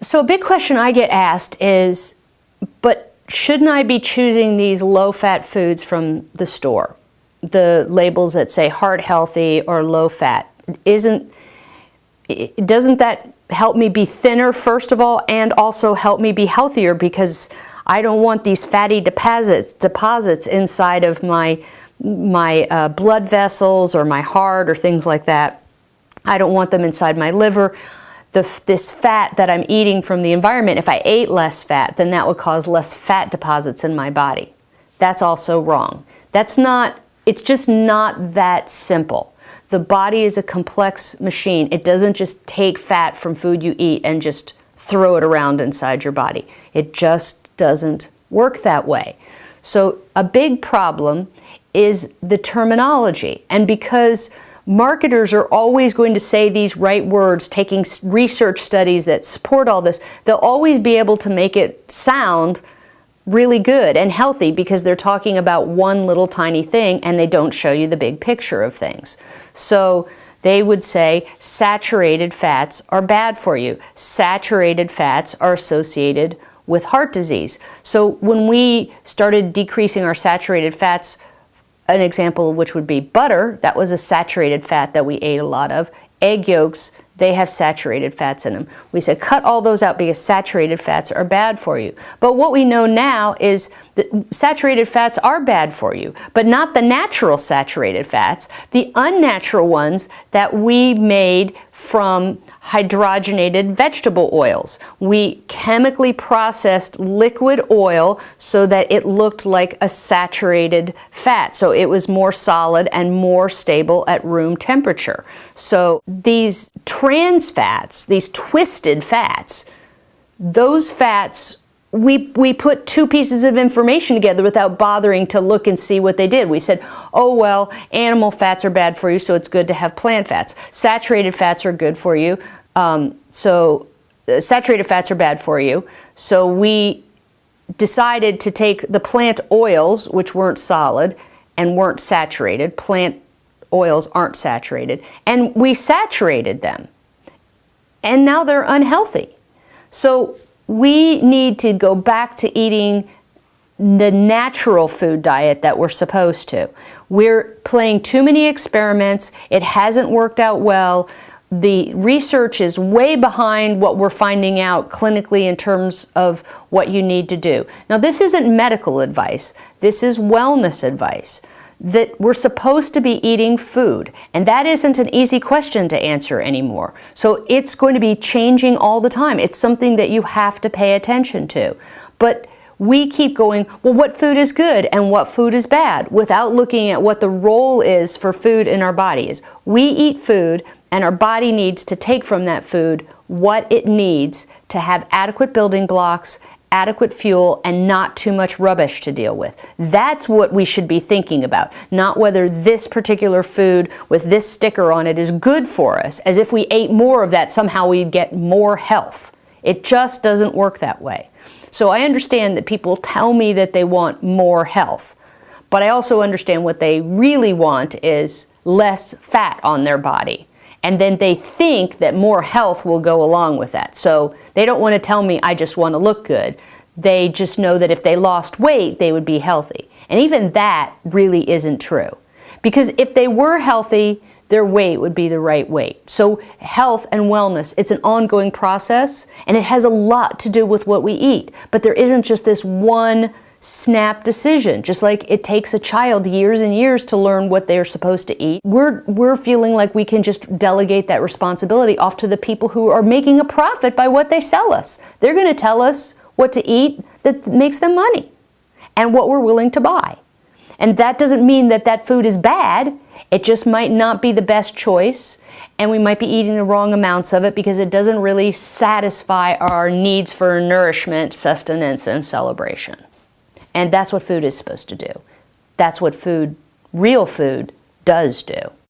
So a big question I get asked is, but shouldn't I be choosing these low-fat foods from the store? The labels that say heart healthy or low fat. Doesn't that help me be thinner, first of all, and also help me be healthier, because I don't want these fatty deposits inside of my blood vessels or my heart or things like that. I don't want them inside my liver. This fat that I'm eating from the environment, if I ate less fat, then that would cause less fat deposits in my body. That's also wrong. It's just not that simple. The body is a complex machine. It doesn't just take fat from food you eat and just throw it around inside your body. It just doesn't work that way. So a big problem is the terminology. And because marketers are always going to say these right words, taking research studies that support all this, they'll always be able to make it sound really good and healthy because they're talking about one little tiny thing and they don't show you the big picture of things. So they would say saturated fats are bad for you. Saturated fats are associated with heart disease. So when we started decreasing our saturated fats, an example of which would be butter, that was a saturated fat that we ate a lot of. Egg yolks, they have saturated fats in them. We said cut all those out because saturated fats are bad for you. But what we know now is that saturated fats are bad for you, but not the natural saturated fats, the unnatural ones that we made from hydrogenated vegetable oils. We chemically processed liquid oil so that it looked like a saturated fat. So it was more solid and more stable at room temperature. So these trans fats, these twisted fats, those fats, we put two pieces of information together without bothering to look and see what they did. We said, oh well, animal fats are bad for you, so it's good to have plant fats. Saturated fats are good for you, saturated fats are bad for you. So we decided to take the plant oils, which weren't solid and weren't saturated. Plant oils aren't saturated, and we saturated them. And now they're unhealthy. So we need to go back to eating the natural food diet that we're supposed to. We're playing too many experiments. It hasn't worked out well. The research is way behind what we're finding out clinically in terms of what you need to do. Now, this isn't medical advice. This is wellness advice. That we're supposed to be eating food, and that isn't an easy question to answer anymore. So it's going to be changing all the time. It's something that you have to pay attention to. But we keep going, well, what food is good and what food is bad, without looking at what the role is for food in our bodies. We eat food, and our body needs to take from that food what it needs to have adequate building blocks, adequate fuel, and not too much rubbish to deal with. That's what we should be thinking about, not whether this particular food with this sticker on it is good for us, as if we ate more of that somehow we'd get more health. It just doesn't work that way. So I understand that people tell me that they want more health, but I also understand what they really want is less fat on their body. And then they think that more health will go along with that. So they don't want to tell me I just want to look good. They just know that if they lost weight, they would be healthy. And even that really isn't true. Because if they were healthy, their weight would be the right weight. So health and wellness, it's an ongoing process, and it has a lot to do with what we eat. But there isn't just this one snap decision. Just like it takes a child years and years to learn what they're supposed to eat, we're feeling like we can just delegate that responsibility off to the people who are making a profit by what they sell us. They're going to tell us what to eat that makes them money and what we're willing to buy. And that doesn't mean that that food is bad. It just might not be the best choice, and we might be eating the wrong amounts of it because it doesn't really satisfy our needs for nourishment, sustenance, and celebration. And that's what food is supposed to do. That's what food, real food, does do.